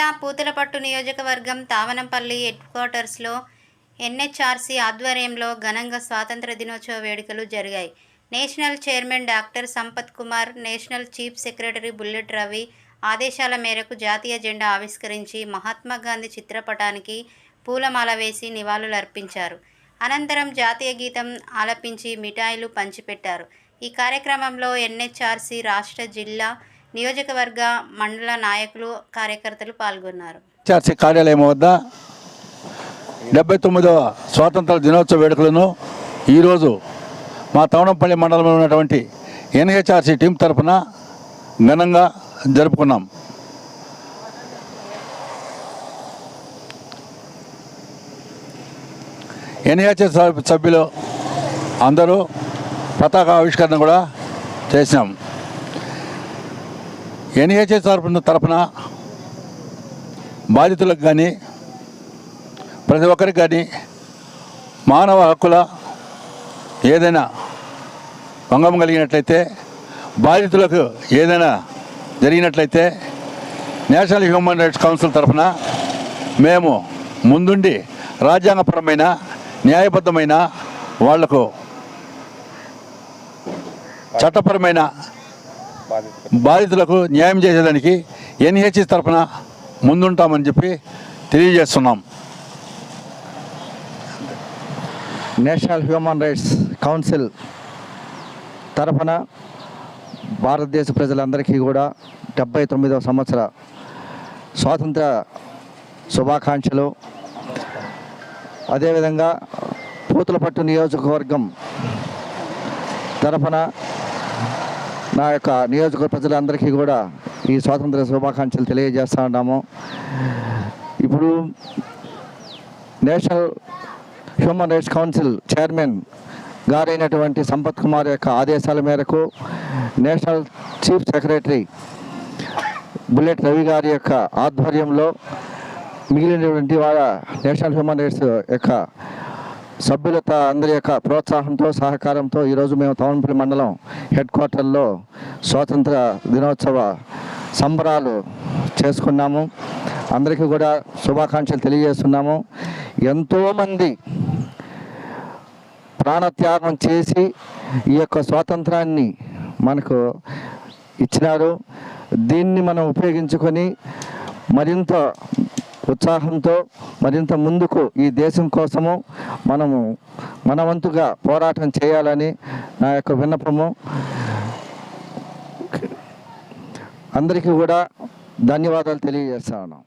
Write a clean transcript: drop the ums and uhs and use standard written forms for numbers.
జిల్లా పూతలపట్టు నియోజకవర్గం తావనంపల్లి హెడ్క్వార్టర్స్లో ఎన్హెచ్ఆర్సీ ఆధ్వర్యంలో ఘనంగా స్వాతంత్ర దినోత్సవ వేడుకలు జరిగాయి. National chairman doctor Sampath Kumar, national chief secretary bullet Ravi ఆదేశాల మేరకు జాతీయ జెండా ఆవిష్కరించి మహాత్మాగాంధీ చిత్రపటానికి పూలమాల వేసి నివాళులర్పించారు. అనంతరం జాతీయ గీతం ఆలపించి మిఠాయిలు పంచిపెట్టారు. ఈ కార్యక్రమంలో ఎన్హెచ్ఆర్సీ రాష్ట్ర, జిల్లా, నియోజకవర్గ, మండల నాయకులు, కార్యకర్తలు పాల్గొన్నారు. ఎన్హెచ్ఆర్సీ కార్యాలయం వద్ద 79వ స్వాతంత్ర దినోత్సవ వేడుకలను ఈరోజు మా తవనంపల్లి మండలంలో ఉన్నటువంటి ఎన్హెచ్ఆర్సీ టీం తరఫున ఘనంగా జరుపుకున్నాం. ఎన్హెచ్ఆర్సీ సభ్యులు అందరూ పతాక ఆవిష్కరణ కూడా చేసినాం. ఎన్హెచ్ఆర్సీ తరఫున బాధితులకు కానీ ప్రతి ఒక్కరికి కానీ మానవ హక్కుల ఏదైనా భంగం కలిగినట్లయితే, బాధితులకు ఏదైనా జరిగినట్లయితే నేషనల్ హ్యూమన్ రైట్స్ కౌన్సిల్ తరఫున మేము ముందుండి రాజ్యాంగపరమైన, న్యాయబద్ధమైన, వాళ్లకు చట్టపరమైన బాధితులకు న్యాయం చేసేదానికి ఎన్హెచ్ఆర్సీ తరఫున ముందుంటామని చెప్పి తెలియజేస్తున్నాం. నేషనల్ హ్యూమన్ రైట్స్ కౌన్సిల్ తరఫున భారతదేశ ప్రజలందరికీ కూడా 79వ సంవత్సర స్వాతంత్ర శుభాకాంక్షలు. అదేవిధంగా పూతలపట్టు నియోజకవర్గం తరఫున నా యొక్క నియోజకవర్గ ప్రజలందరికీ కూడా ఈ స్వాతంత్ర శుభాకాంక్షలు తెలియజేస్తూ ఉన్నాము. ఇప్పుడు national human rights council chairman గారైనటువంటి సంపత్ కుమార్ యొక్క ఆదేశాల మేరకు national chief secretary bullet Ravi గారి యొక్క ఆధ్వర్యంలో మిగిలినటువంటి వాళ్ళ నేషనల్ హ్యూమన్ రైట్స్ యొక్క సభ్యులత అందరి యొక్క ప్రోత్సాహంతో, సహకారంతో ఈరోజు మేము తవనంపల్లి మండలం హెడ్క్వార్టర్లో స్వాతంత్ర దినోత్సవ సంబరాలు చేసుకున్నాము. అందరికీ కూడా శుభాకాంక్షలు తెలియజేస్తున్నాము. ఎంతోమంది ప్రాణత్యాగం చేసి ఈ యొక్క స్వాతంత్రాన్ని మనకు ఇచ్చినారు. దీన్ని మనం ఉపయోగించుకొని మరింత ఉత్సాహంతో మరింత ముందుకు ఈ దేశం కోసము మన వంతుగా పోరాటం చేయాలని నా యొక్క విన్నపము. అందరికీ కూడా ధన్యవాదాలు తెలియజేస్తా ఉన్నాం.